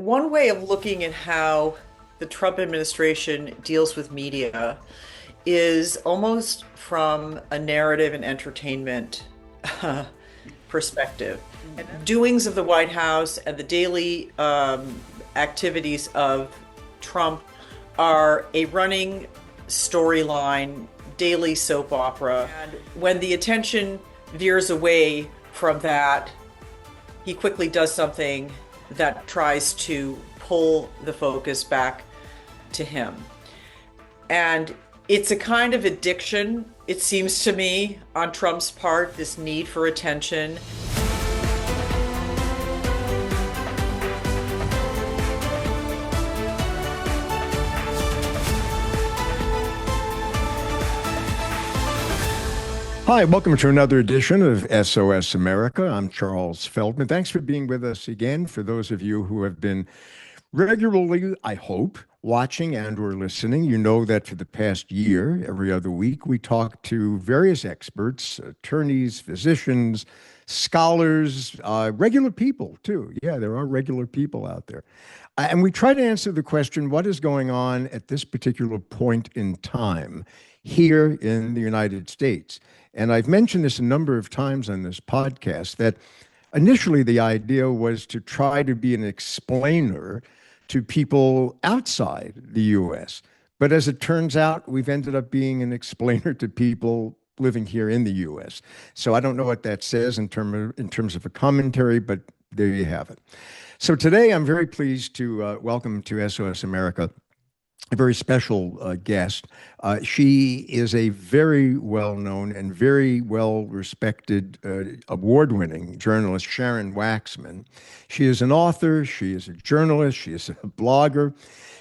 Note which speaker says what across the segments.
Speaker 1: One way of looking at how the Trump administration deals with media is almost from a narrative and entertainment perspective. Doings of the White House and the daily activities of Trump are a running storyline, daily soap opera. And when the attention veers away from that, he quickly does something that tries to pull the focus back to him. And it's a kind of addiction, it seems to me, on Trump's part, this need for attention.
Speaker 2: Hi, welcome to another edition of SOS America. I'm Charles Feldman. Thanks for being with us again. For those of you who have been regularly, I hope, watching and or listening, you know that for the past year, every other week, we talk to various experts, attorneys, physicians, scholars, regular people too. Yeah, there are regular people out there. And we try to answer the question, what is going on at this particular point in time here in the United States? And I've mentioned this a number of times on this podcast that initially the idea was to try to be an explainer to people outside the US. But as it turns out, we've ended up being an explainer to people living here in the US. So I don't know what that says in terms of a commentary, but there you have it. So today I'm very pleased to welcome to SOS America a very special guest. She is a very well-known and very well-respected award-winning journalist, Sharon Waxman. She is an author, she is a journalist, she is a blogger.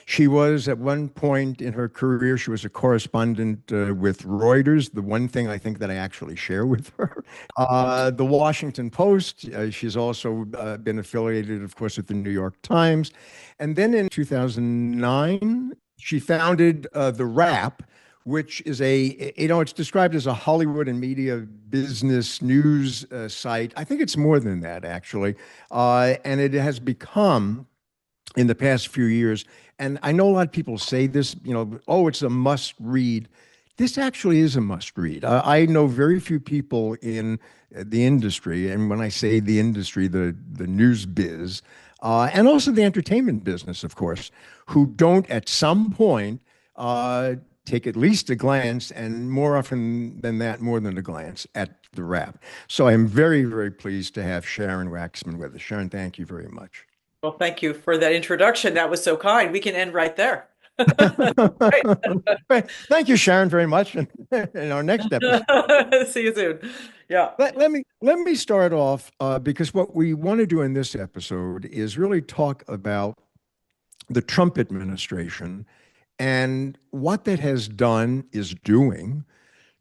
Speaker 2: She was, at one point in her career, she was a correspondent with Reuters, the one thing I think that I actually share with her. The Washington Post. She's also been affiliated, of course, with the New York Times. And then in 2009, she founded The Wrap, which is it's described as a Hollywood and media business news site. I think it's more than that, actually. And it has become, in the past few years, and I know a lot of people say this, oh, it's a must read. This actually is a must read. I know very few people in the industry, and when I say the industry, the news biz, and also the entertainment business, of course, who don't at some point take at least a glance, and more often than that, more than a glance, at The Wrap. So I'm very, very pleased to have Sharon Waxman with us. Sharon, thank you very much.
Speaker 1: Well, thank you for that introduction. That was so kind. We can end right there. Right.
Speaker 2: Thank you, Sharon, very much. In our next episode.
Speaker 1: See you soon. Yeah.
Speaker 2: Let me start off because what we want to do in this episode is really talk about the Trump administration and what that has done, is doing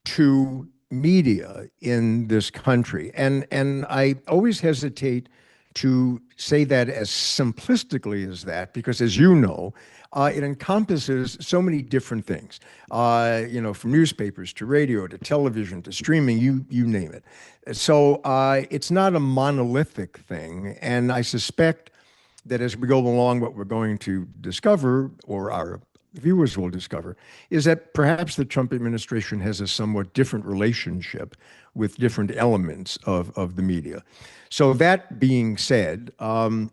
Speaker 2: to media in this country. And I always hesitate to say that as simplistically as that, because as you know, it encompasses so many different things, from newspapers to radio to television to streaming, you name it. So it's not a monolithic thing. And I suspect that as we go along, what we're going to discover, or our viewers will discover, is that perhaps the Trump administration has a somewhat different relationship with different elements of the media. So that being said, in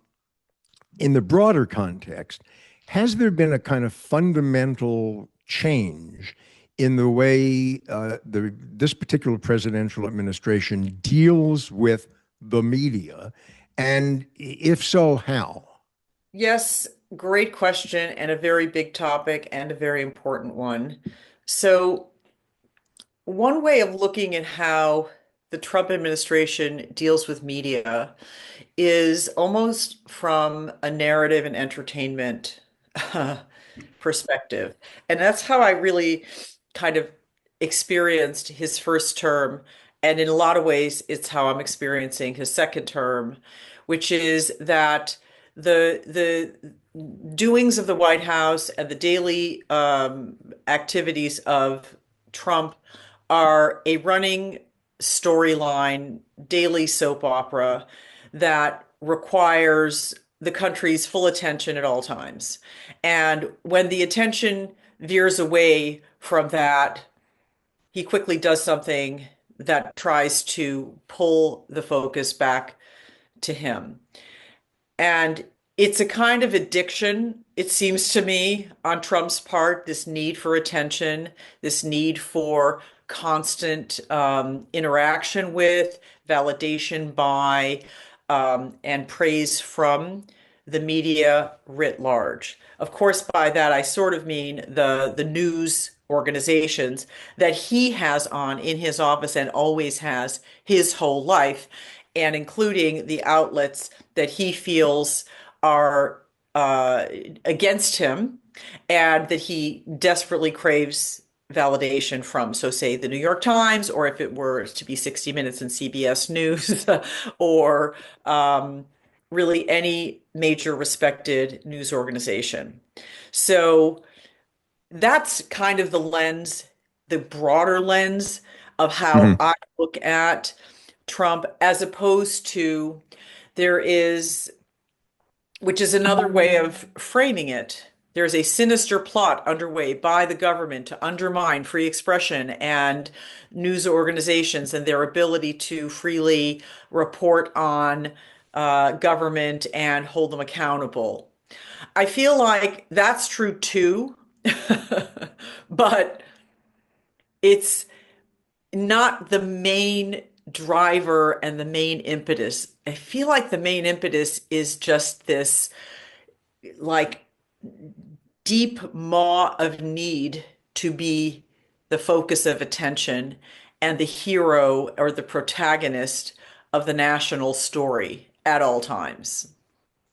Speaker 2: the broader context, has there been a kind of fundamental change in the way this particular presidential administration deals with the media? And if so, how?
Speaker 1: Yes, great question, and a very big topic and a very important one. So, one way of looking at how the Trump administration deals with media is almost from a narrative and entertainment perspective. And that's how I really kind of experienced his first term. And in a lot of ways, it's how I'm experiencing his second term, which is that the doings of the White House and the daily activities of Trump are a running storyline, daily soap opera that requires the country's full attention at all times. And when the attention veers away from that, he quickly does something that tries to pull the focus back to him. And it's a kind of addiction, it seems to me, on Trump's part, this need for attention, this need for constant interaction with, validation by, and praise from the media writ large. Of course, by that I sort of mean the news organizations that he has on in his office and always has his whole life, and including the outlets that he feels are against him and that he desperately craves validation from. So, say the New York Times, or if it were to be 60 Minutes and CBS News, or really any major respected news organization. So, that's kind of the lens, the broader lens of how
Speaker 2: Mhm.
Speaker 1: I look at Trump, as opposed to there is, which is another way of framing it. There's a sinister plot underway by the government to undermine free expression and news organizations and their ability to freely report on government and hold them accountable. I feel like that's true too, but it's not the main driver and the main impetus. I feel like the main impetus is just this like deep maw of need to be the focus of attention and the hero or the protagonist of the national story at all times.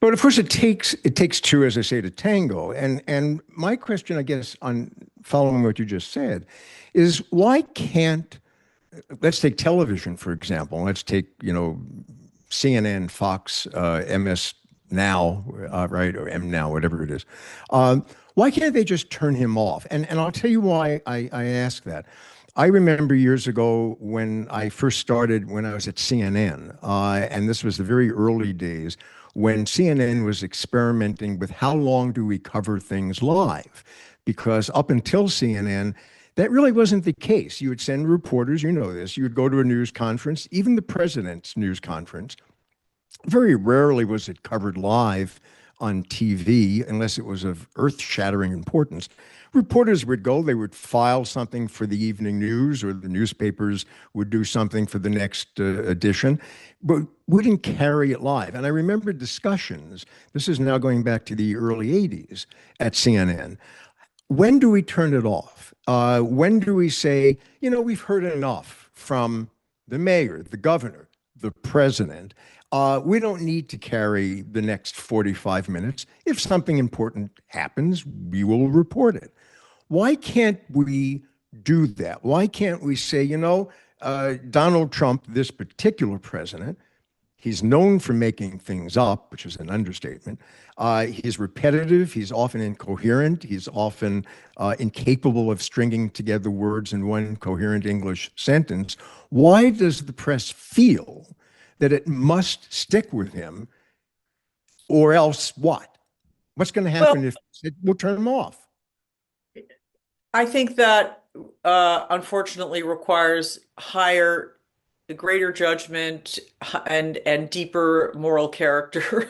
Speaker 2: But of course, it takes two, as I say, to tango. And my question, I guess, on following what you just said, is why can't, let's take television, for example. Let's take, CNN, Fox, MS Now, right, or M Now, whatever it is. Why can't they just turn him off? And I'll tell you why I ask that. I remember years ago when I first started, when I was at CNN, and this was the very early days when CNN was experimenting with how long do we cover things live? Because up until CNN, that really wasn't the case. You would send reporters, you know this, you would go to a news conference, even the president's news conference. Very rarely was it covered live on TV unless it was of earth-shattering importance. Reporters would go, they would file something for the evening news, or the newspapers would do something for the next edition, but wouldn't carry it live. And I remember discussions, this is now going back to the early 80s at CNN. When do we turn it off? When do we say, we've heard enough from the mayor, the governor, the president? We don't need to carry the next 45 minutes. If something important happens, we will report it. Why can't we do that? Why can't we say, Donald Trump, this particular president, he's known for making things up, which is an understatement. He's repetitive. He's often incoherent. He's often incapable of stringing together words in one coherent English sentence. Why does the press feel that it must stick with him, or else what? What's going to
Speaker 1: Well,
Speaker 2: happen if we'll turn him off?
Speaker 1: I think that unfortunately requires greater judgment and deeper moral character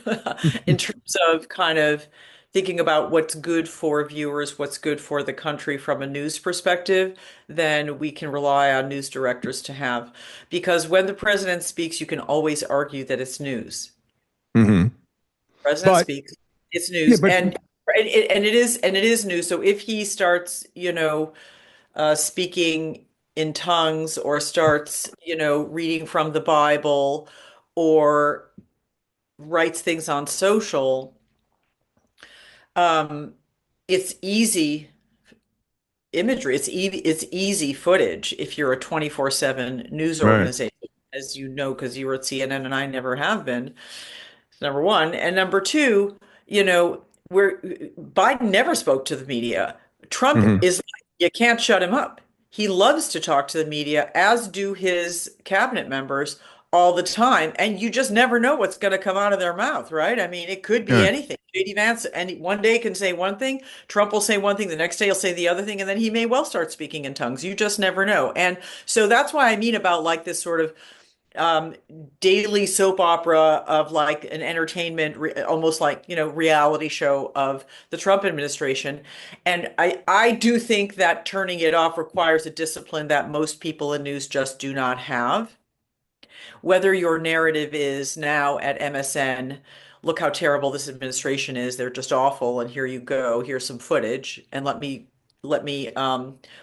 Speaker 1: in terms of kind of thinking about what's good for viewers, what's good for the country from a news perspective, than we can rely on news directors to have. Because when the president speaks, you can always argue that it's news.
Speaker 2: Hmm.
Speaker 1: President
Speaker 2: But
Speaker 1: speaks, it's
Speaker 2: yeah,
Speaker 1: news,
Speaker 2: but
Speaker 1: and it is news. So if he starts, speaking in tongues, or starts, reading from the Bible, or writes things on social, um, it's easy imagery. It's easy footage if you're a 24/7 news
Speaker 2: right.
Speaker 1: organization, as you know, because you were at CNN and I never have been. Number one. And number two, where Biden never spoke to the media. Trump
Speaker 2: Hmm.
Speaker 1: is, you can't shut him up. He loves to talk to the media, as do his cabinet members, all the time, and you just never know what's going to come out of their mouth, right? I mean, it could be
Speaker 2: Yeah.
Speaker 1: anything. JD Vance, and one day can say one thing, Trump will say one thing, the next day he'll say the other thing, and then he may well start speaking in tongues. You just never know. And so that's why I mean about like this sort of um, daily soap opera of like an entertainment, almost like, reality show of the Trump administration. And I do think that turning it off requires a discipline that most people in news just do not have. Whether your narrative is now at MSN, look how terrible this administration is, they're just awful, and here you go, here's some footage, and let me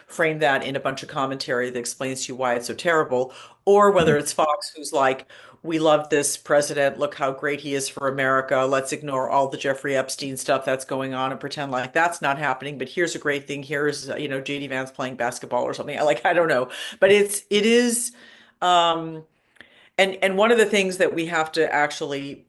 Speaker 1: frame that in a bunch of commentary that explains to you why it's so terrible, or whether it's Fox who's like, we love this president, look how great he is for America, let's ignore all the Jeffrey Epstein stuff that's going on and pretend like that's not happening, but here's a great thing, here's JD Vance playing basketball or something, like, I don't know, but it is um and one of the things that we have to actually,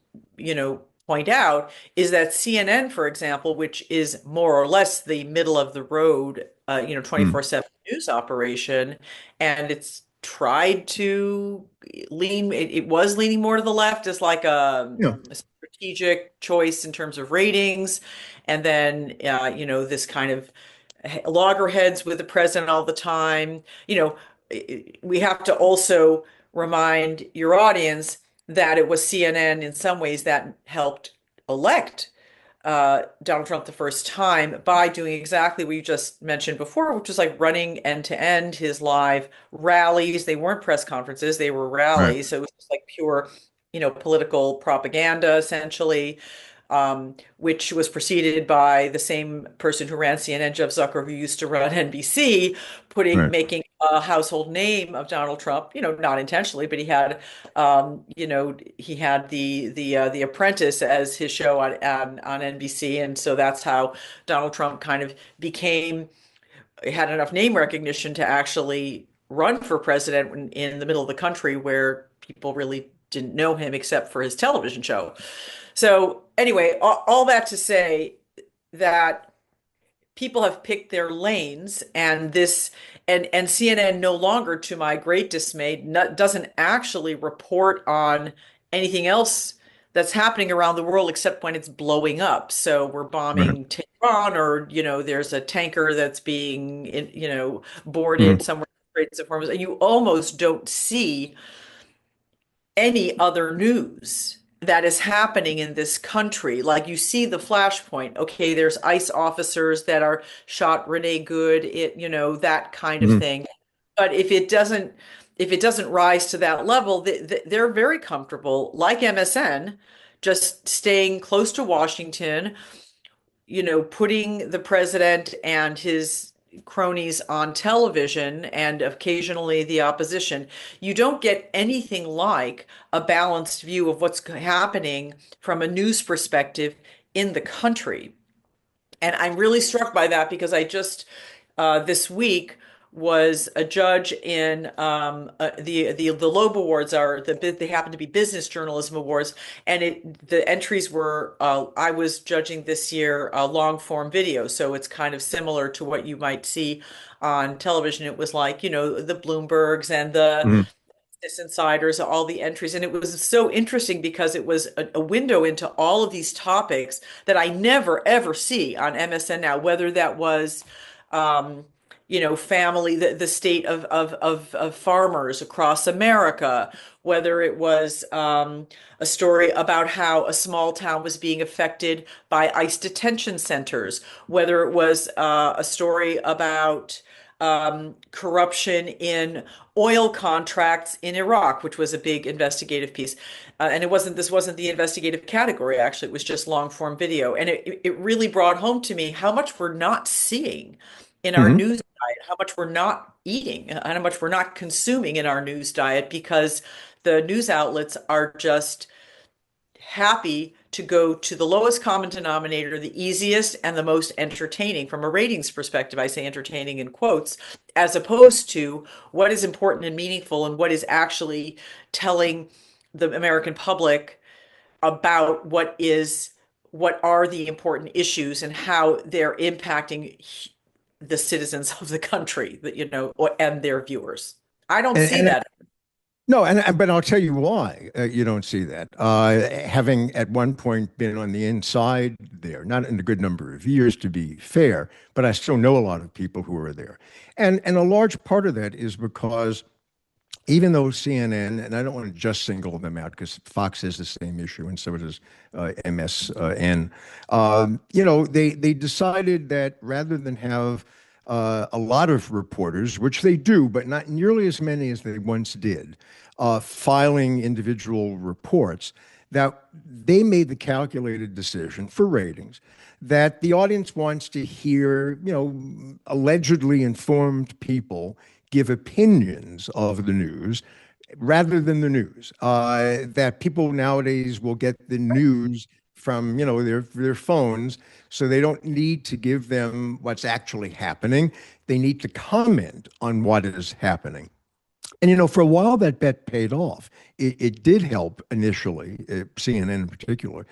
Speaker 1: point out is that CNN, for example, which is more or less the middle of the road,
Speaker 2: Mm.
Speaker 1: 24/7 news operation, and it's tried to it was leaning more to the left as like
Speaker 2: Yeah.
Speaker 1: a strategic choice in terms of ratings, and then this kind of loggerheads with the president all the time. We have to also remind your audience that it was CNN in some ways that helped elect Donald Trump the first time by doing exactly what you just mentioned before, which was like running end to end his live rallies. They weren't press conferences, they were
Speaker 2: Right.
Speaker 1: rallies. So it was just like pure, political propaganda, essentially, which was preceded by the same person who ran CNN, Jeff Zucker, who used to run NBC,
Speaker 2: Right.
Speaker 1: making a household name of Donald Trump, not intentionally, but he had the Apprentice as his show on NBC, and so that's how Donald Trump kind of became had enough name recognition to actually run for president in the middle of the country where people really didn't know him except for his television show. So anyway, all that to say that people have picked their lanes, and CNN no longer, to my great dismay, doesn't actually report on anything else that's happening around the world except when it's blowing up. So we're
Speaker 2: Right.
Speaker 1: bombing Tehran, or there's a tanker that's being boarded
Speaker 2: Mhm.
Speaker 1: somewhere in the Straits of Hormuz, and you almost don't see any other news that is happening in this country. Like, you see the flashpoint. Okay, there's ICE officers that are shot Renee Good, that kind of
Speaker 2: Mhm.
Speaker 1: thing. But if it doesn't rise to that level, they're very comfortable, like MSN, just staying close to Washington, putting the president and his cronies on television and occasionally the opposition. You don't get anything like a balanced view of what's happening from a news perspective in the country. And I'm really struck by that because I just this week was a judge in the Loeb Awards they happen to be business journalism awards, and the entries were I was judging this year long form video, so it's kind of similar to what you might see on television. It was like the Bloombergs and the
Speaker 2: Mhm.
Speaker 1: Business Insiders, all the entries. And it was so interesting because it was a window into all of these topics that I never ever see on MSN now, whether that was, family, the state of farmers across America, whether it was a story about how a small town was being affected by ICE detention centers, whether it was a story about corruption in oil contracts in Iraq, which was a big investigative piece. And this wasn't the investigative category, actually. It was just long form video. And it really brought home to me how much we're not seeing in our
Speaker 2: Mhm.
Speaker 1: news diet, how much we're not eating, and how much we're not consuming in our news diet because the news outlets are just happy to go to the lowest common denominator, the easiest and the most entertaining from a ratings perspective. I say entertaining in quotes, as opposed to what is important and meaningful and what is actually telling the American public about what are the important issues and how they're impacting the citizens of the country, and their viewers. I don't see
Speaker 2: And
Speaker 1: that.
Speaker 2: No, but I'll tell you why you don't see that. Having at one point been on the inside there, not in a good number of years to be fair, but I still know a lot of people who are there, and a large part of that is because even though CNN, and I don't want to just single them out because Fox has the same issue, and so does MSN. They decided that rather than have a lot of reporters, which they do, but not nearly as many as they once did, filing individual reports, that they made the calculated decision for ratings that the audience wants to hear, allegedly informed people give opinions of the news rather than the news. That people nowadays will get the news from their phones, so they don't need to give them what's actually happening. They need to comment on what is happening. And for a while that bet paid off. It did help initially, CNN in particular,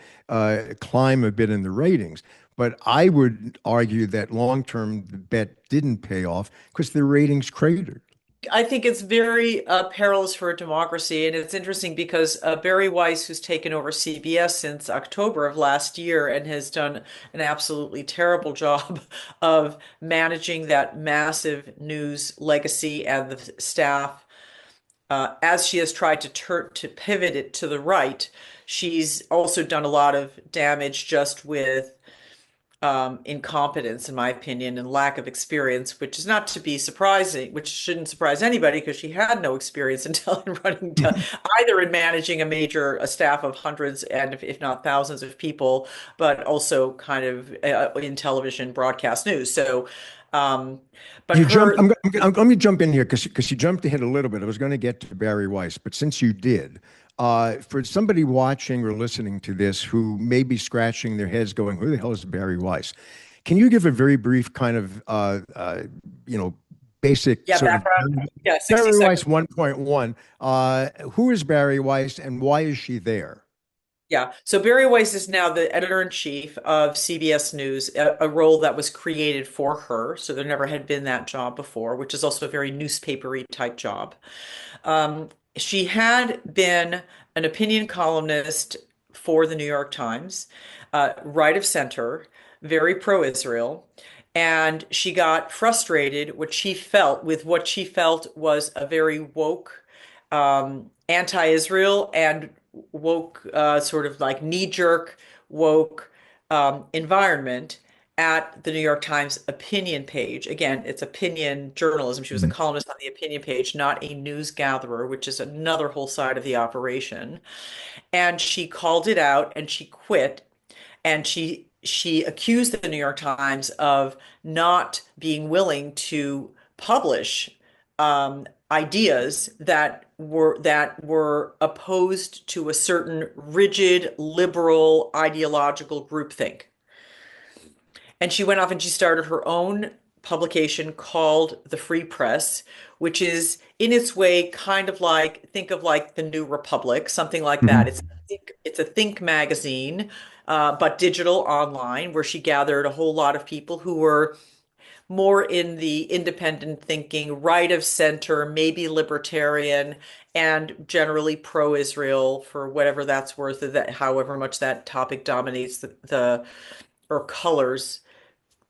Speaker 2: climb a bit in the ratings. But I would argue that long term the bet didn't pay off because the ratings cratered.
Speaker 1: I think it's very perilous for a democracy. And it's interesting because Barry Weiss, who's taken over CBS since October of last year and has done an absolutely terrible job of managing that massive news legacy and the staff, as she has tried to pivot it to the right, she's also done a lot of damage just with incompetence, in my opinion, and lack of experience, which is not to be surprising, which shouldn't surprise anybody because she had no experience until in running either in managing a staff of hundreds and if not thousands of people, but also kind of in television broadcast news. So, um, but
Speaker 2: You jump.
Speaker 1: her,
Speaker 2: I'm going to jump in here because you jumped ahead a little bit. I was going to get to Barry Weiss, but since you did, for somebody watching or listening to this who may be scratching their heads, going, "Who the hell is Barry Weiss?" Can you give a very brief kind of, basic
Speaker 1: yeah,
Speaker 2: sort of
Speaker 1: background, yeah, 60
Speaker 2: Barry Weiss
Speaker 1: seconds.
Speaker 2: 1.1? Who is Barry Weiss, and why is she there?
Speaker 1: Yeah. So Barry Weiss is now the editor-in-chief of CBS News, a role that was created for her. So there never had been that job before, which is also a very newspapery type job. She had been an opinion columnist for the New York Times, right of center, very pro-Israel. And she got frustrated with what she felt was a very woke, anti-Israel and woke, sort of like knee-jerk woke environment at the New York Times opinion page. Again, it's opinion journalism. She was a
Speaker 2: Mhm.
Speaker 1: columnist on the opinion page, not a news gatherer, which is another whole side of the operation. And she called it out and she quit. And she accused the New York Times of not being willing to publish ideas that were opposed to a certain rigid liberal ideological groupthink. And she went off and she started her own publication called The Free Press, which is in its way kind of like, think of like the New Republic, something like that.
Speaker 2: Mhm.
Speaker 1: It's a think magazine, but digital online, where she gathered a whole lot of people who were more in the independent thinking, right of center, maybe libertarian, and generally pro-Israel for whatever that's worth, that however much that topic dominates the or colors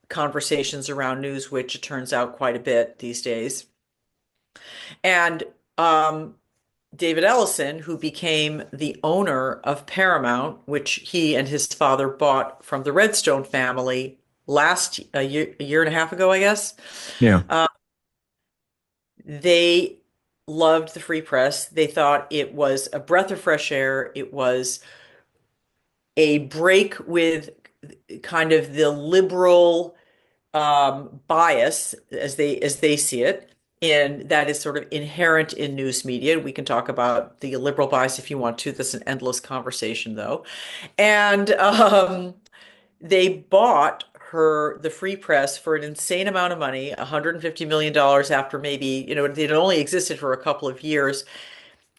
Speaker 1: conversations around news, which it turns out quite a bit these days. And David Ellison, who became the owner of Paramount, which he and his father bought from the Redstone family a year and a half ago, I guess.
Speaker 2: Yeah.
Speaker 1: They loved the free press. They thought it was a breath of fresh air. It was a break with kind of the liberal bias as they see it, and that is sort of inherent in news media. We can talk about the liberal bias if you want to. That's an endless conversation, though. And they bought the Free Press for an insane amount of money, $150 million after maybe, it had only existed for a couple of years,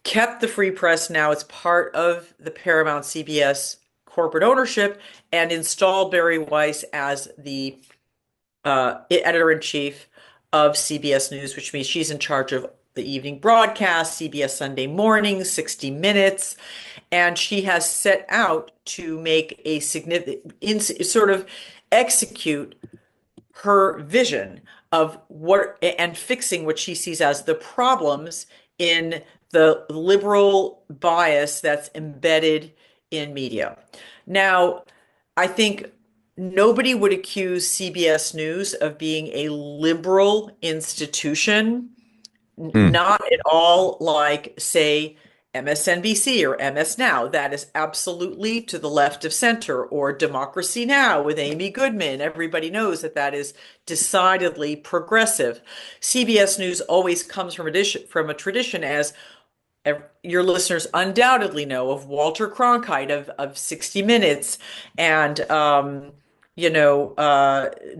Speaker 1: kept the Free Press. Now it's part of the Paramount CBS corporate ownership and installed Barry Weiss as the editor-in-chief of CBS News, which means she's in charge of the evening broadcast, CBS Sunday Morning, 60 Minutes, and she has set out to make a significant, sort of execute her vision of what and fixing what she sees as the problems in the liberal bias that's embedded in media. Now, I think nobody would accuse CBS News of being a liberal institution,
Speaker 2: Hmm.
Speaker 1: not at all like, say, MSNBC or MS Now. That is absolutely to the left of center, or Democracy Now! With Amy Goodman. Everybody knows that that is decidedly progressive. CBS News always comes from a tradition, as your listeners undoubtedly know, of Walter Cronkite of 60 Minutes, and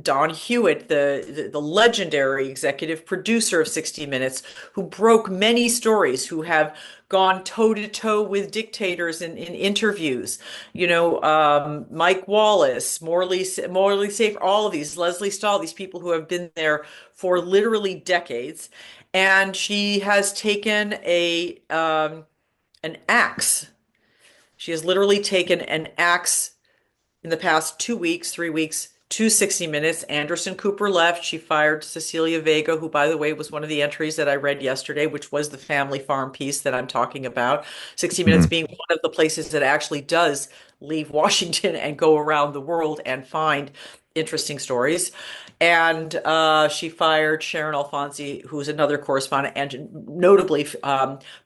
Speaker 1: Don Hewitt, the legendary executive producer of 60 Minutes, who broke many stories, who have gone toe to toe with dictators in interviews. Mike Wallace, Morley Safer, all of these, Leslie Stahl, these people who have been there for literally decades. And she has taken an axe. She has literally taken an axe in the past 2 weeks, 3 weeks, to 60 Minutes. Anderson Cooper left. She fired Cecilia Vega, who, by the way, was one of the entries that I read yesterday, which was the family farm piece that I'm talking about. 60 Minutes
Speaker 2: Mhm.
Speaker 1: being one of the places that actually does leave Washington and go around the world and find interesting stories. And she fired Sharon Alfonsi, who's another correspondent, and notably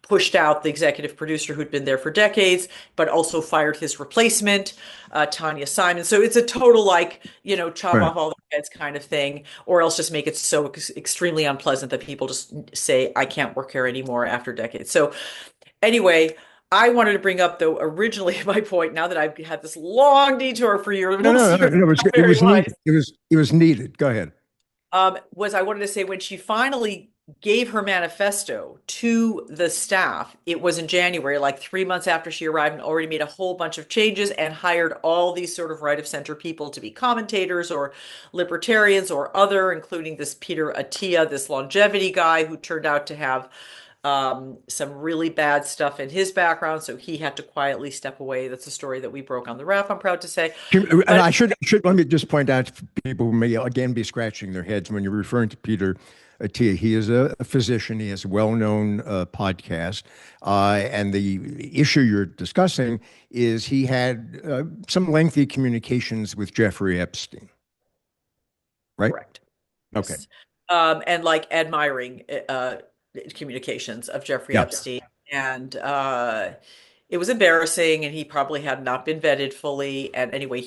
Speaker 1: pushed out the executive producer who'd been there for decades, but also fired his replacement, Tanya Simon. So it's a total, like, chop
Speaker 2: Right.
Speaker 1: off all their heads kind of thing, or else just make it so extremely unpleasant that people just say, I can't work here anymore after decades. So anyway, I wanted to bring up, though, originally my point, now that I've had this long detour for your
Speaker 2: No, no, no,
Speaker 1: listeners,
Speaker 2: no. It was
Speaker 1: not
Speaker 2: it
Speaker 1: very
Speaker 2: was
Speaker 1: wise,
Speaker 2: needed. It was needed. Go ahead.
Speaker 1: was I wanted to say, when she finally gave her manifesto to the staff, it was in January, like 3 months after she arrived, and already made a whole bunch of changes and hired all these sort of right of center people to be commentators or libertarians or other, including this Peter Attia, this longevity guy who turned out to have some really bad stuff in his background. So he had to quietly step away. That's a story that we broke on the ref, I'm proud to say.
Speaker 2: And
Speaker 1: But
Speaker 2: I should let me just point out to people who may again be scratching their heads when you're referring to Peter Attia. He is a physician. He has a well-known podcast, and the issue you're discussing is he had some lengthy communications with Jeffrey Epstein, right?
Speaker 1: correct.
Speaker 2: Okay.
Speaker 1: Yes. And like admiring communications of Jeffrey
Speaker 2: Yeah.
Speaker 1: Epstein. And it was embarrassing, and he probably had not been vetted fully. And anyway,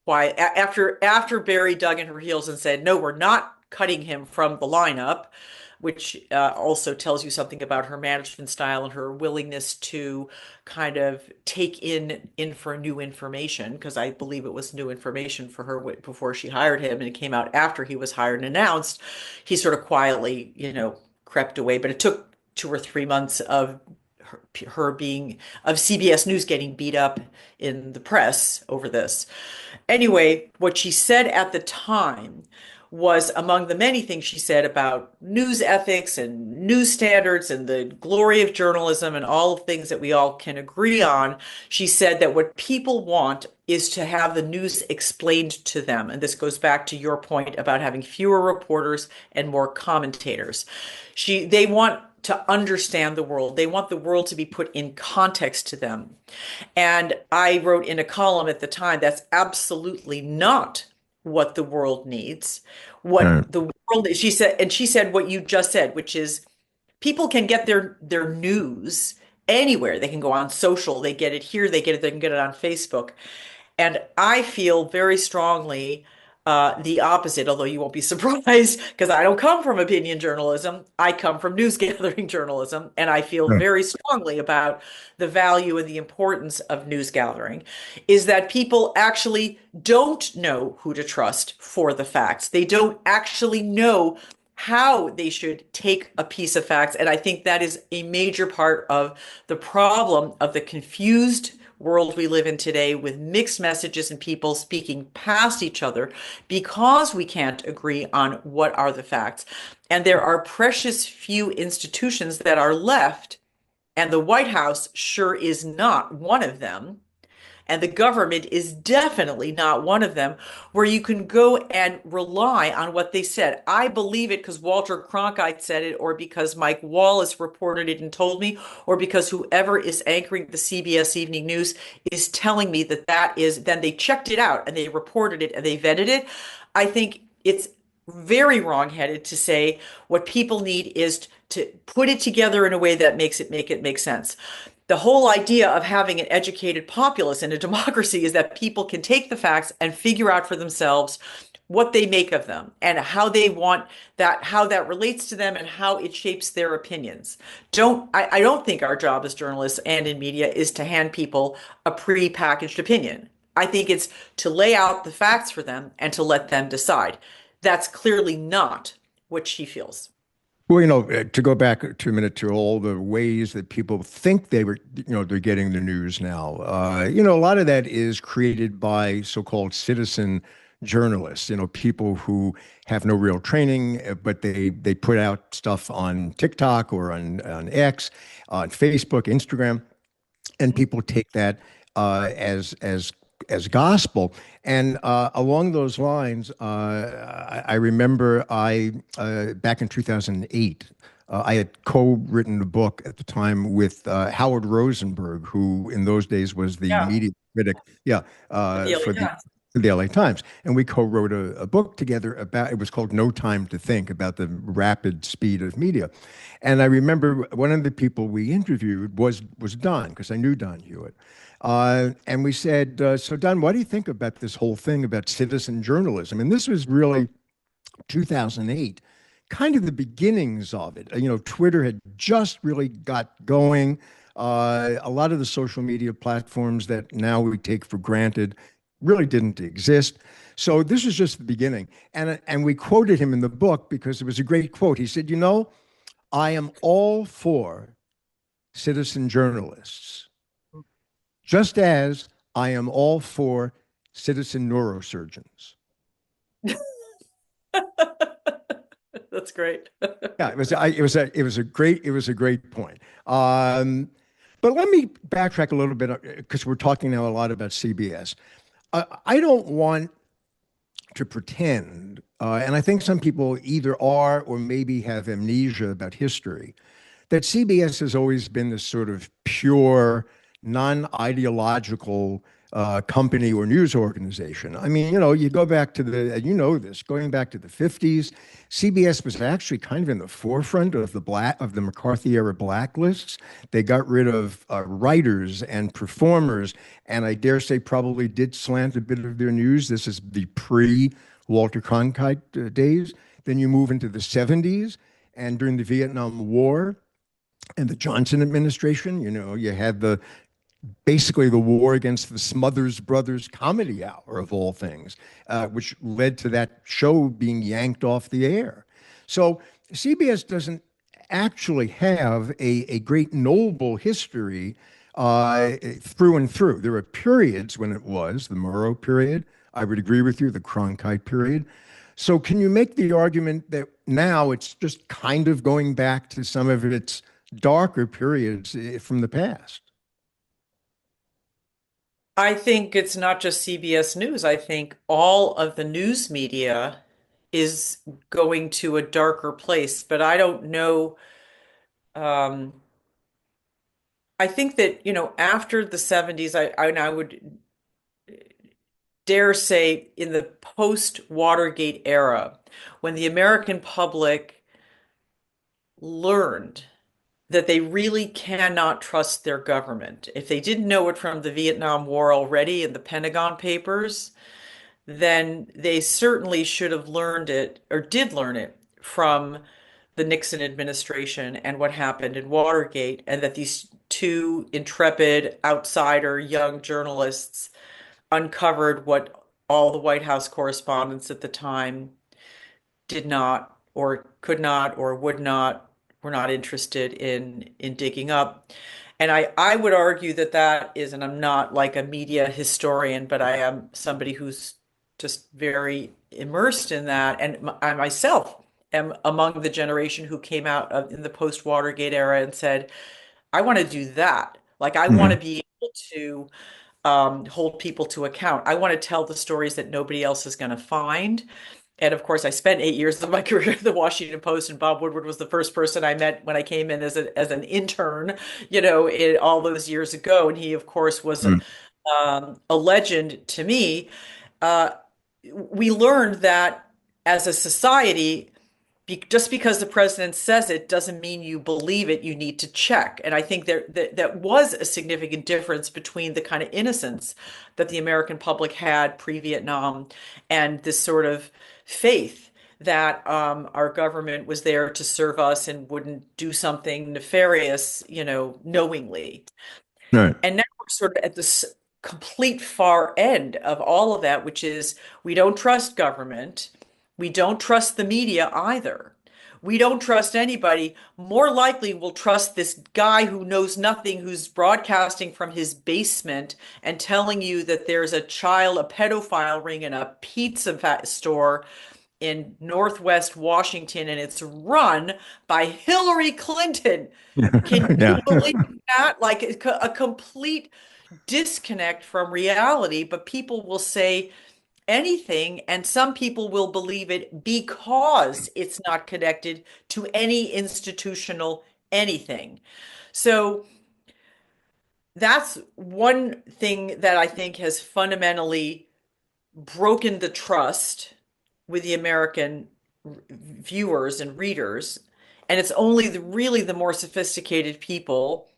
Speaker 1: after Barry dug in her heels and said, "No, we're not cutting him from the lineup," which also tells you something about her management style and her willingness to kind of take in for new information, because I believe it was new information for her before she hired him, and it came out after he was hired and announced. He sort of quietly, crept away, but it took 2 or 3 months of her being of CBS News getting beat up in the press over this. Anyway, what she said at the time was, among the many things she said about news ethics and news standards and the glory of journalism and all of things that we all can agree on, she said that what people want is to have the news explained to them. And this goes back to your point about having fewer reporters and more commentators. They want to understand the world. They want the world to be put in context to them. And I wrote in a column at the time, that's absolutely not what the world needs. What
Speaker 2: Uh,
Speaker 1: the world, she said what you just said, which is, people can get their news anywhere. They can go on social, they get it here, they can get it on Facebook. And I feel very strongly the opposite, although you won't be surprised, because I don't come from opinion journalism. I come from news gathering journalism, and I feel
Speaker 2: uh,
Speaker 1: very strongly about the value and the importance of news gathering, is that people actually don't know who to trust for the facts. They don't actually know how they should take a piece of facts. And I think that is a major part of the problem of the confused world we live in today with mixed messages and people speaking past each other because we can't agree on what are the facts. And there are precious few institutions that are left, and the White House sure is not one of them, and the government is definitely not one of them, where you can go and rely on what they said. I believe it because Walter Cronkite said it, or because Mike Wallace reported it and told me, or because whoever is anchoring the CBS Evening News is telling me that that is, then they checked it out and they reported it and they vetted it. I think it's very wrong-headed to say what people need is to put it together in a way that makes it make sense. The whole idea of having an educated populace in a democracy is that people can take the facts and figure out for themselves what they make of them and how they want that, how that relates to them and how it shapes their opinions. I don't think our job as journalists and in media is to hand people a pre-packaged opinion. I think it's to lay out the facts for them and to let them decide. That's clearly not what she feels.
Speaker 2: Well, to go back to a minute to all the ways that people think they're getting the news now. A lot of that is created by so-called citizen journalists, people who have no real training, but they put out stuff on TikTok or on X, on Facebook, Instagram, and people take that as gospel. And along those lines, I remember I back in 2008. I had co-written a book at the time with Howard Rosenberg, who in those days was the
Speaker 1: Yeah,
Speaker 2: media critic, yeah,
Speaker 1: at the LA
Speaker 2: for
Speaker 1: Times.
Speaker 2: the LA Times. And we co-wrote a book together about, it was called No Time to Think, about the rapid speed of media. And I remember one of the people we interviewed was Don, because I knew Don Hewitt. And we said, so Don, what do you think about this whole thing about citizen journalism? And this was really 2008, kind of the beginnings of it. Twitter had just really got going. A lot of the social media platforms that now we take for granted really didn't exist. So this is just the beginning. And we quoted him in the book because it was a great quote. He said, I am all for citizen journalists, just as I am all for citizen neurosurgeons.
Speaker 1: That's great.
Speaker 2: Yeah, it was a great point. But let me backtrack a little bit because we're talking now a lot about CBS. I don't want to pretend, and I think some people either are or maybe have amnesia about history, that CBS has always been this sort of pure, non-ideological company or news organization. I mean, you go back to going back to the 50s, CBS was actually kind of in the forefront of the McCarthy era blacklists. They got rid of writers and performers, and I dare say probably did slant a bit of their news. This is the pre-Walter Cronkite days. Then you move into the 70s, and during the Vietnam War and the Johnson administration, you had basically the war against the Smothers Brothers comedy hour of all things, which led to that show being yanked off the air. So CBS doesn't actually have a great noble history through and through. There are periods when it was the Murrow period. I would agree with you, the Cronkite period. So can you make the argument that now it's just kind of going back to some of its darker periods from the past?
Speaker 1: I think it's not just CBS News. I think all of the news media is going to a darker place, but I don't know. Um, I think that, after the 70s, I would dare say in the post-Watergate era, when the American public learned that they really cannot trust their government. If they didn't know it from the Vietnam War already and the Pentagon Papers, then they certainly should have learned it or did learn it from the Nixon administration and what happened in Watergate, and that these two intrepid outsider young journalists uncovered what all the White House correspondents at the time did not or could not or would not were not interested in digging up. And I would argue that that is, and I'm not like a media historian, but I am somebody who's just very immersed in that. And I myself am among the generation who came out of, in the post-Watergate era and said, I want to do that. Like, I want to
Speaker 2: Mhm.
Speaker 1: be able to hold people to account. I want to tell the stories that nobody else is going to find. And of course, I spent 8 years of my career at the Washington Post, and Bob Woodward was the first person I met when I came in as an intern, all those years ago. And he, of course, was
Speaker 2: Mm.
Speaker 1: a legend to me. Uh, we learned that as a society, just because the president says it doesn't mean you believe it. You need to check. And I think that was a significant difference between the kind of innocence that the American public had pre-Vietnam and this sort of faith that our government was there to serve us and wouldn't do something nefarious, knowingly.
Speaker 2: Right.
Speaker 1: And now we're sort of at this complete far end of all of that, which is we don't trust government. We don't trust the media either. We don't trust anybody. More likely, we'll trust this guy who knows nothing, who's broadcasting from his basement and telling you that there's a pedophile ring in a store in Northwest Washington, and it's run by Hillary Clinton. Can you
Speaker 2: Yeah.
Speaker 1: believe that? Like a complete disconnect from reality, but people will say anything, and some people will believe it because it's not connected to any institutional anything. So that's one thing that I think has fundamentally broken the trust with the American viewers and readers. And it's only really the more sophisticated people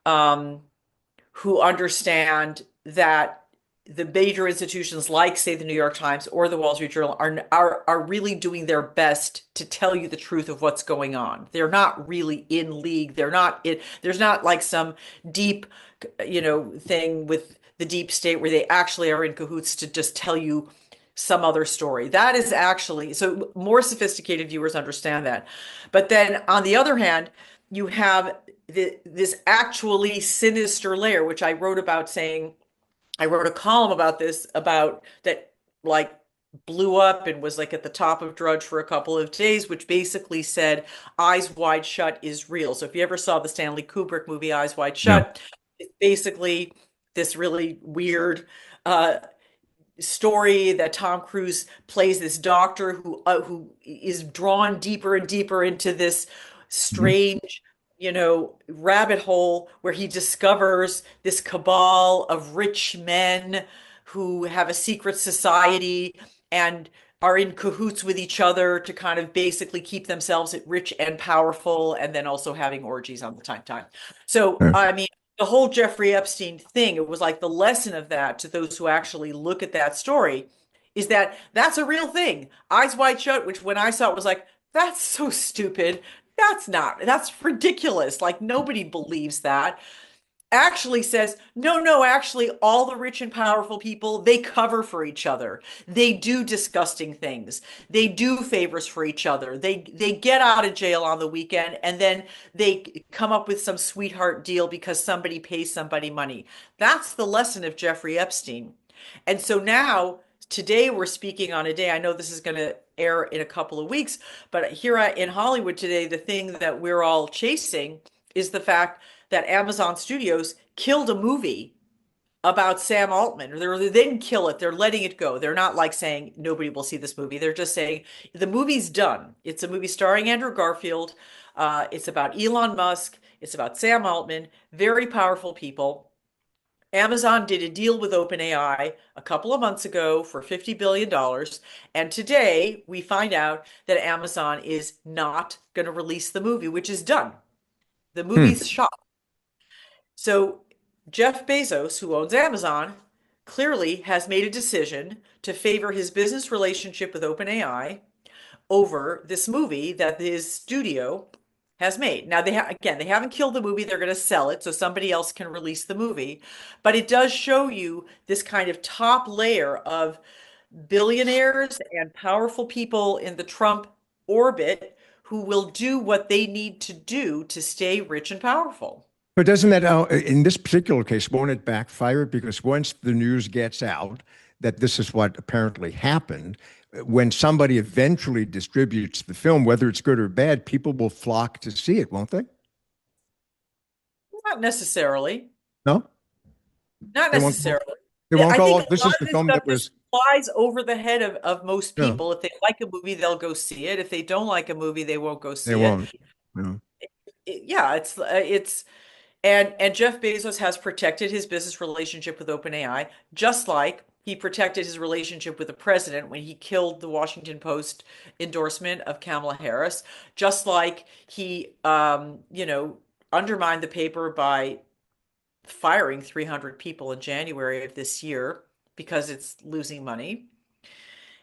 Speaker 1: um, who understand that the major institutions like, say, the New York Times or the Wall Street Journal are really doing their best to tell you the truth of what's going on. They're not really in league. There's not like some deep, thing with the deep state where they actually are in cahoots to just tell you some other story. That is actually, so more sophisticated viewers understand that. But then on the other hand, you have this actually sinister layer, which I wrote about saying, I wrote a column about this, about that, like, blew up and was like at the top of Drudge for a couple of days, which basically said Eyes Wide Shut is real. So if you ever saw the Stanley Kubrick movie Eyes Wide
Speaker 2: Yeah.
Speaker 1: Shut, it's basically this really weird uh, story that Tom Cruise plays this doctor who is drawn deeper and deeper into this
Speaker 2: Mhm.
Speaker 1: strange, rabbit hole where he discovers this cabal of rich men who have a secret society and are in cahoots with each other to kind of basically keep themselves rich and powerful, and then also having orgies on the time. So,
Speaker 2: Right.
Speaker 1: I mean, the whole Jeffrey Epstein thing, it was like the lesson of that to those who actually look at that story is that that's a real thing. Eyes Wide Shut, which when I saw it was like, that's so stupid. That's ridiculous. Like nobody believes that. Actually says, no, no, actually, all the rich and powerful people, they cover for each other. They do disgusting things. They do favors for each other. They get out of jail on the weekend and then they come up with some sweetheart deal because somebody pays somebody money. That's the lesson of Jeffrey Epstein. And so now, today we're speaking on a day, I know this is going to air in a couple of weeks, but here in Hollywood today, the thing that we're all chasing is the fact that Amazon Studios killed a movie about Sam Altman. They didn't kill it. They're letting it go. They're not like saying nobody will see this movie. They're just saying the movie's done. It's a movie starring Andrew Garfield. It's about Elon Musk. It's about Sam Altman, very powerful people. Amazon did a deal with OpenAI a couple of months ago for $50 billion. And today we find out that Amazon is not going to release the movie, which is done. The
Speaker 2: Hmm.
Speaker 1: movie's shot. So Jeff Bezos, who owns Amazon, clearly has made a decision to favor his business relationship with OpenAI over this movie that his studio has made. Now again, they haven't killed the movie, they're going to sell it so somebody else can release the movie, but it does show you this kind of top layer of billionaires and powerful people in the Trump orbit who will do what they need to do to stay rich and powerful.
Speaker 2: But doesn't that, in this particular case, won't it backfire? Because once the news gets out that this is what apparently happened, when somebody eventually distributes the film, whether it's good or bad, people will flock to see it, won't they?
Speaker 1: Not necessarily.
Speaker 2: No,
Speaker 1: Not
Speaker 2: they won't.
Speaker 1: necessarily.
Speaker 2: They won't
Speaker 1: I
Speaker 2: go.
Speaker 1: think
Speaker 2: "Oh,
Speaker 1: a
Speaker 2: this
Speaker 1: lot
Speaker 2: is
Speaker 1: of
Speaker 2: the
Speaker 1: this
Speaker 2: film
Speaker 1: stuff
Speaker 2: that
Speaker 1: just
Speaker 2: was."
Speaker 1: flies over the head of most
Speaker 2: No,
Speaker 1: people. If they like a movie, they'll go see it. If they don't like a movie, they won't go
Speaker 2: they
Speaker 1: see it.
Speaker 2: won't. No.
Speaker 1: Yeah, it's and Jeff Bezos has protected his business relationship with OpenAI, just like he protected his relationship with the president when he killed the Washington Post endorsement of Kamala Harris, just like he undermined the paper by firing 300 people in January of this year because it's losing money.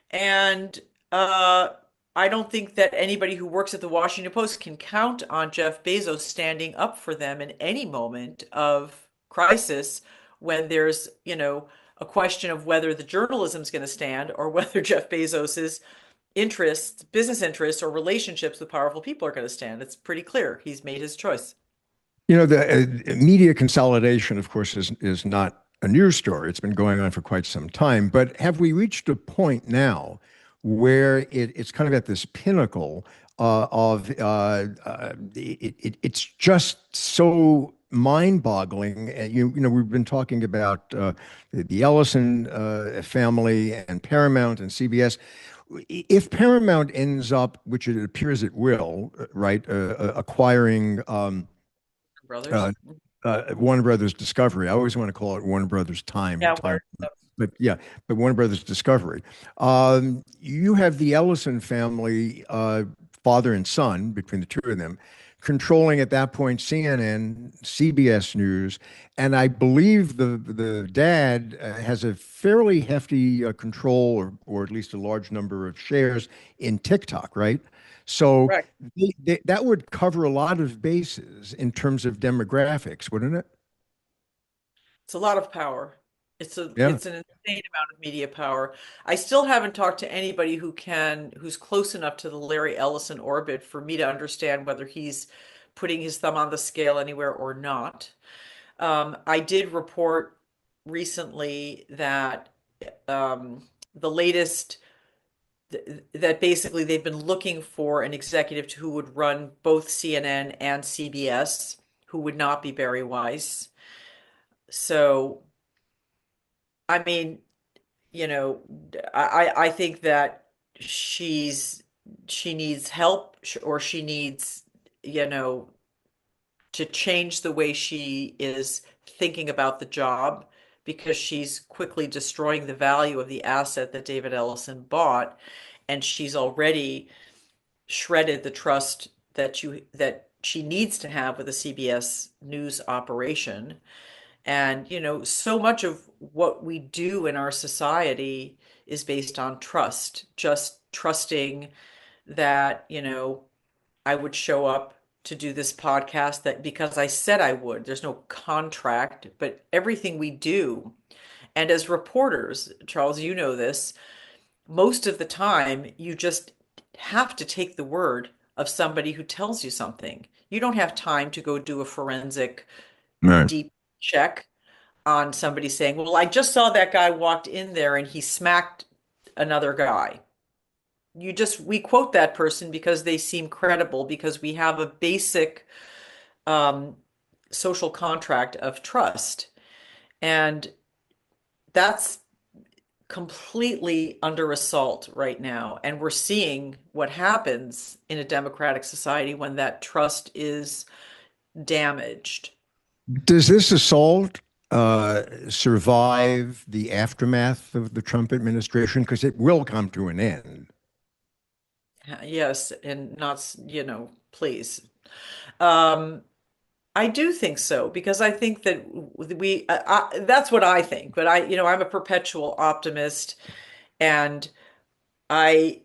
Speaker 1: And uh, I don't think that anybody who works at the Washington Post can count on Jeff Bezos standing up for them in any moment of crisis when there's, a question of whether the journalism is going to stand or whether Jeff Bezos's interests, business interests, or relationships with powerful people are going to stand. It's pretty clear. He's made his choice.
Speaker 2: The media consolidation, of course, is not a news story. It's been going on for quite some time. But have we reached a point now where it's kind of at this pinnacle it's just so mind-boggling. We've been talking about the Ellison family and Paramount and CBS. If Paramount ends up, which it appears it will, right, acquiring uh,
Speaker 1: Brothers.
Speaker 2: Warner Brothers Discovery. I always want to call it Warner Brothers
Speaker 1: Yeah,
Speaker 2: Time, but yeah, but Warner Brothers Discovery. You have the Ellison family, father and son, between the two of them, controlling at that point CNN, CBS News, and I believe the dad has a fairly hefty control, or at least a large number of shares in TikTok, right? So
Speaker 1: correct.
Speaker 2: that would cover a lot of bases in terms of demographics, wouldn't it?
Speaker 1: It's a lot of power.
Speaker 2: Yeah.
Speaker 1: It's an insane amount of media power. I still haven't talked to anybody who's close enough to the Larry Ellison orbit for me to understand whether he's putting his thumb on the scale anywhere or not. I did report recently that the latest that basically they've been looking for an executive who would run both CNN and CBS, who would not be Barry Weiss. So, I mean, you know, I think that she's she needs help or she needs, you know, to change the way she is thinking about the job because she's quickly destroying the value of the asset that David Ellison bought, and she's already shredded the trust that she needs to have with the CBS News operation. And, so much of what we do in our society is based on trust, just trusting that, I would show up to do this podcast that because I said I would. There's no contract, but everything we do. And as reporters, Charles, you know this, most of the time you just have to take the word of somebody who tells you something. You don't have time to go do a forensic
Speaker 2: Right.
Speaker 1: deep check on somebody saying, "Well, I just saw that guy walked in there and he smacked another guy." We quote that person because they seem credible because we have a basic um, social contract of trust. And that's completely under assault right now. And we're seeing what happens in a democratic society when that trust is damaged.
Speaker 2: Does this assault survive the aftermath of the Trump administration? Because it will come to an end.
Speaker 1: Yes, and not, please. Um, I do think so because I think that that's what I think, but I'm a perpetual optimist, and I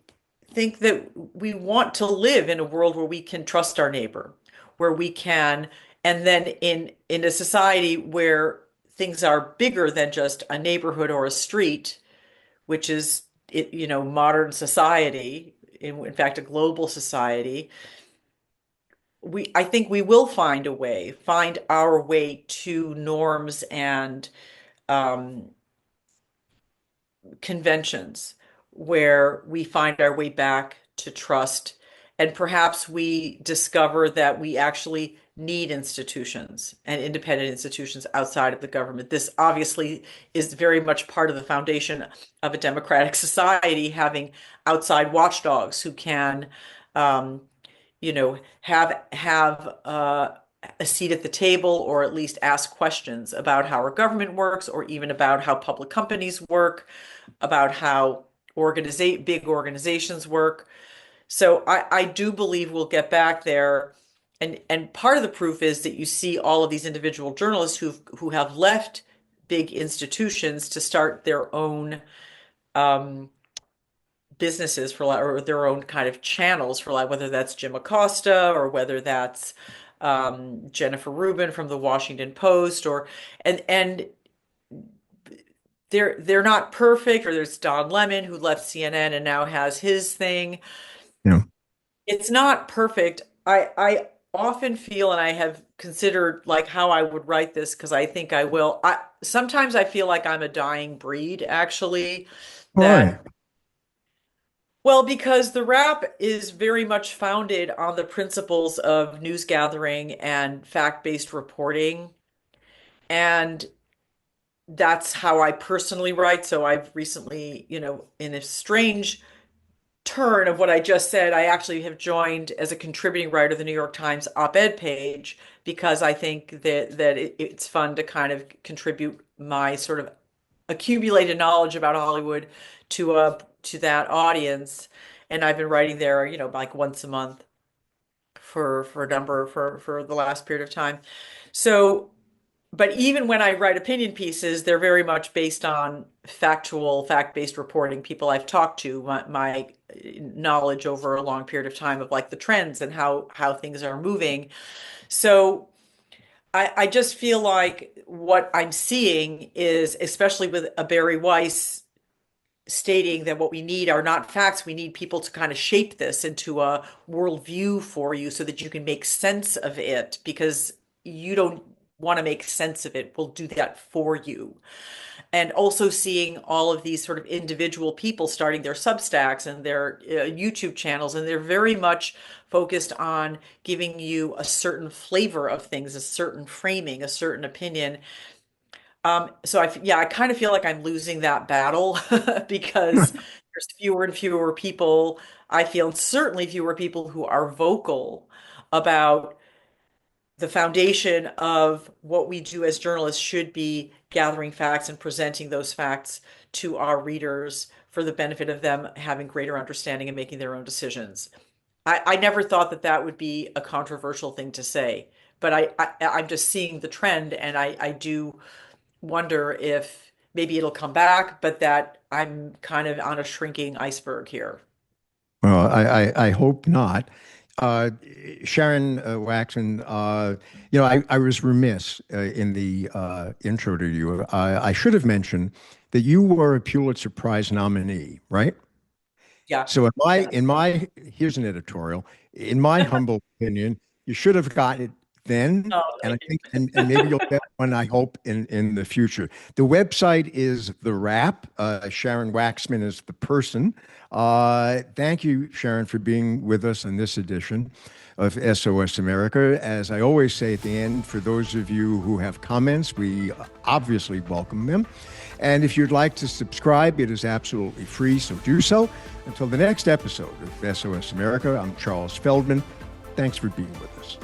Speaker 1: think that we want to live in a world where we can trust our neighbor, where we can, and then in a society where things are bigger than just a neighborhood or a street, which is modern society, in fact, a global society. I think we will find our way to norms and um, conventions where we find our way back to trust. And perhaps we discover that we actually need institutions and independent institutions outside of the government. This obviously is very much part of the foundation of a democratic society, having outside watchdogs who can, um, have a seat at the table, or at least ask questions about how our government works, or even about how public companies work, about how big organizations work. So I do believe we'll get back there. And part of the proof is that you see all of these individual journalists who have left big institutions to start their own um, businesses or their own kind of channels for like, whether that's Jim Acosta or whether that's Jennifer Rubin from the Washington Post, or and they're not perfect. Or there's Don Lemon who left CNN and now has his thing.
Speaker 2: Yeah.
Speaker 1: It's not perfect. I often feel, and I have considered like how I would write this because I think I will. I sometimes I feel like I'm a dying breed, actually,
Speaker 2: Why?
Speaker 1: that well, because the rap is very much founded on the principles of news gathering and fact-based reporting. And that's how I personally write. So I've recently, in a strange turn of what I just said, I actually have joined as a contributing writer the New York Times op-ed page because I think that it's fun to kind of contribute my sort of accumulated knowledge about Hollywood to that audience. And I've been writing there, like once a month for the last period of time. So, but even when I write opinion pieces, they're very much based on fact-based reporting. People I've talked to, my knowledge over a long period of time of like the trends and how things are moving. So I just feel like what I'm seeing is, especially with a Barry Weiss stating that what we need are not facts. We need people to kind of shape this into a worldview for you so that you can make sense of it, because you don't want to make sense of it. We'll do that for you. And also seeing all of these sort of individual people starting their Substacks and their YouTube channels, and they're very much focused on giving you a certain flavor of things, a certain framing, a certain opinion. So I kind of feel like I'm losing that battle because there's fewer and fewer people, I feel, and certainly fewer people who are vocal about the foundation of what we do as journalists should be gathering facts and presenting those facts to our readers for the benefit of them having greater understanding and making their own decisions. I never thought that that would be a controversial thing to say, but I'm just seeing the trend, and I do wonder if maybe it'll come back, but that I'm kind of on a shrinking iceberg here.
Speaker 2: Well, I hope not. Uh, Sharon Waxman, I was remiss in the intro to you. I should have mentioned that you were a Pulitzer Prize nominee, right?
Speaker 1: Yeah.
Speaker 2: So
Speaker 1: Yeah.
Speaker 2: here's an editorial. In my humble opinion, you should have got it then,
Speaker 1: Oh,
Speaker 2: and I
Speaker 1: thank
Speaker 2: think, and maybe you'll get one, I hope, in the future. The website is The Wrap. Sharon Waxman is the person. Thank you, Sharon, for being with us in this edition of SOS America. As I always say at the end, for those of you who have comments, we obviously welcome them. And if you'd like to subscribe, it is absolutely free, so do so. Until the next episode of SOS America, I'm Charles Feldman. Thanks for being with us.